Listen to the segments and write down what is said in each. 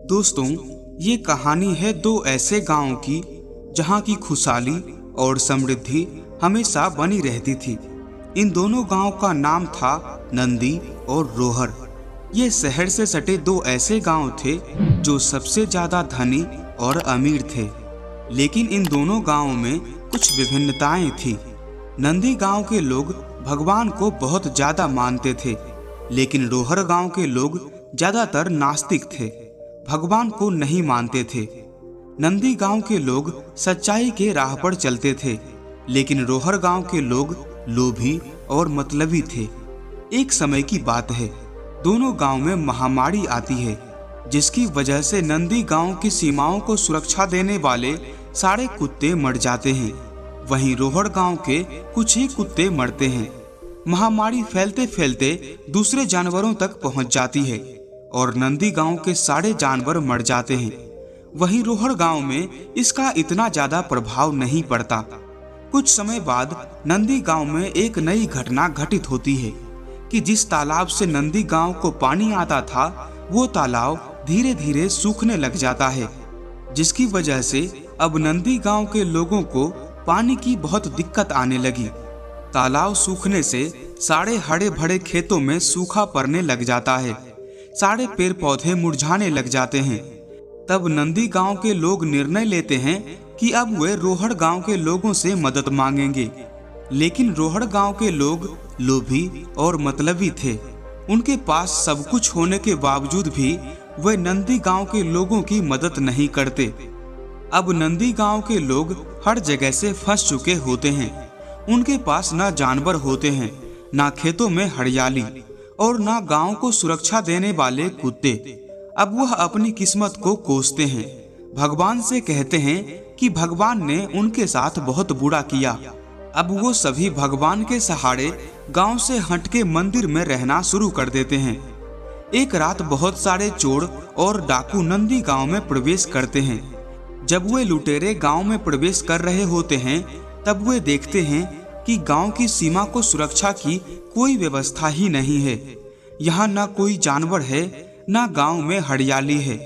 दोस्तों, ये कहानी है दो ऐसे गांवों की जहां की खुशहाली और समृद्धि हमेशा बनी रहती थी। इन दोनों गांवों का नाम था नंदी और रोहर। ये शहर से सटे दो ऐसे गांव थे जो सबसे ज्यादा धनी और अमीर थे। लेकिन इन दोनों गांवों में कुछ विभिन्नताएं थी। नंदी गांव के लोग भगवान को बहुत ज्यादा मानते थे, लेकिन रोहर गांव के लोग ज्यादातर नास्तिक थे, भगवान को नहीं मानते थे। नंदी गांव के लोग सच्चाई के राह पर चलते थे, लेकिन रोहर गांव के लोग लोभी और मतलबी थे। एक समय की बात है, दोनों गांव में महामारी आती है, जिसकी वजह से नंदी गांव की सीमाओं को सुरक्षा देने वाले सारे कुत्ते मर जाते हैं। वहीं रोहर गांव के कुछ ही कुत्ते मरते हैं। महामारी फैलते फैलते दूसरे जानवरों तक पहुंच जाती है और नंदी गांव के सारे जानवर मर जाते हैं। वहीं रोहर गांव में इसका इतना ज्यादा प्रभाव नहीं पड़ता। कुछ समय बाद नंदी गांव में एक नई घटना घटित होती है कि जिस तालाब से नंदी गांव को पानी आता था, वो तालाब धीरे धीरे सूखने लग जाता है, जिसकी वजह से अब नंदी गांव के लोगों को पानी की बहुत दिक्कत आने लगी। तालाब सूखने से सारे हरे भरे खेतों में सूखा पड़ने लग जाता है, सारे पेड़ पौधे मुरझाने लग जाते हैं। तब नंदी गांव के लोग निर्णय लेते हैं कि अब वे रोहर गांव के लोगों से मदद मांगेंगे। लेकिन रोहर गांव के लोग लोभी और मतलबी थे। उनके पास सब कुछ होने के बावजूद भी वे नंदी गांव के लोगों की मदद नहीं करते। अब नंदी गांव के लोग हर जगह से फंस चुके होते हैं। उनके पास ना जानवर होते हैं, ना खेतों में हरियाली और ना गांव को सुरक्षा देने वाले कुत्ते। अब वह अपनी किस्मत को कोसते हैं, भगवान से कहते हैं कि भगवान ने उनके साथ बहुत बुरा किया। अब वो सभी भगवान के सहारे गांव से हटके मंदिर में रहना शुरू कर देते हैं। एक रात बहुत सारे चोर और डाकू नंदी गांव में प्रवेश करते हैं। जब वे लुटेरे गांव में प्रवेश कर रहे होते हैं, तब वे देखते हैं कि गांव की सीमा को सुरक्षा की कोई व्यवस्था ही नहीं है। यहाँ ना कोई जानवर है, ना गांव में हरियाली है।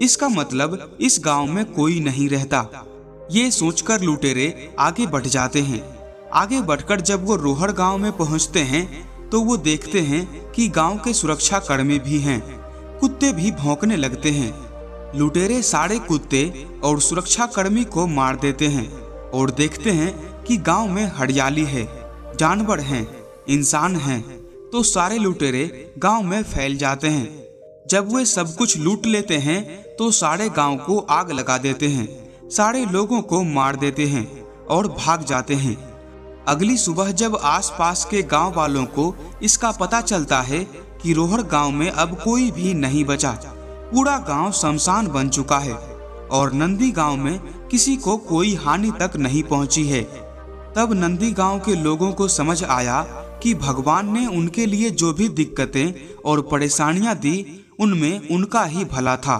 इसका मतलब इस गांव में कोई नहीं रहता। ये सोचकर लुटेरे आगे बढ़ जाते हैं। आगे बढ़कर जब वो रोहर गांव में पहुंचते हैं, तो वो देखते हैं कि गांव के सुरक्षा कर्मी भी हैं। कुत्ते भी भौंकने लगते हैं। लुटेरे सारे कुत्ते और सुरक्षा कर्मी को मार देते हैं और देखते हैं कि गांव में हरियाली है, जानवर हैं, इंसान हैं। तो सारे लुटेरे गांव में फैल जाते हैं। जब वे सब कुछ लूट लेते हैं, तो सारे गांव को आग लगा देते हैं, सारे लोगों को मार देते हैं और भाग जाते हैं। अगली सुबह जब आसपास के गांव वालों को इसका पता चलता है कि रोहर गांव में अब कोई भी नहीं बचा, पूरा गांव शमशान बन चुका है और नंदी गांव में किसी को कोई हानि तक नहीं पहुंची है, तब नंदी गांव के लोगों को समझ आया कि भगवान ने उनके लिए जो भी दिक्कतें और परेशानियां दी, उनमें उनका ही भला था।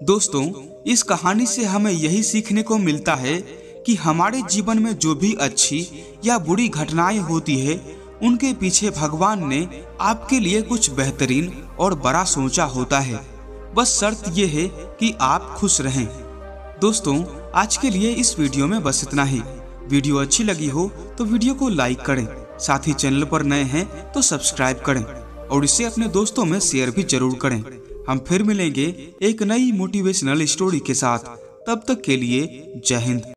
दोस्तों, इस कहानी से हमें यही सीखने को मिलता है कि हमारे जीवन में जो भी अच्छी या बुरी घटनाएं होती है, उनके पीछे भगवान ने आपके लिए कुछ बेहतरीन और बड़ा सोचा होता है। बस शर्त यह है कि आप खुश रहें। दोस्तों, आज के लिए इस वीडियो में बस इतना ही। वीडियो अच्छी लगी हो तो वीडियो को लाइक करें, साथ ही चैनल पर नए हैं तो सब्सक्राइब करें और इसे अपने दोस्तों में शेयर भी जरूर करें। हम फिर मिलेंगे एक नई मोटिवेशनल स्टोरी के साथ। तब तक के लिए जय हिंद।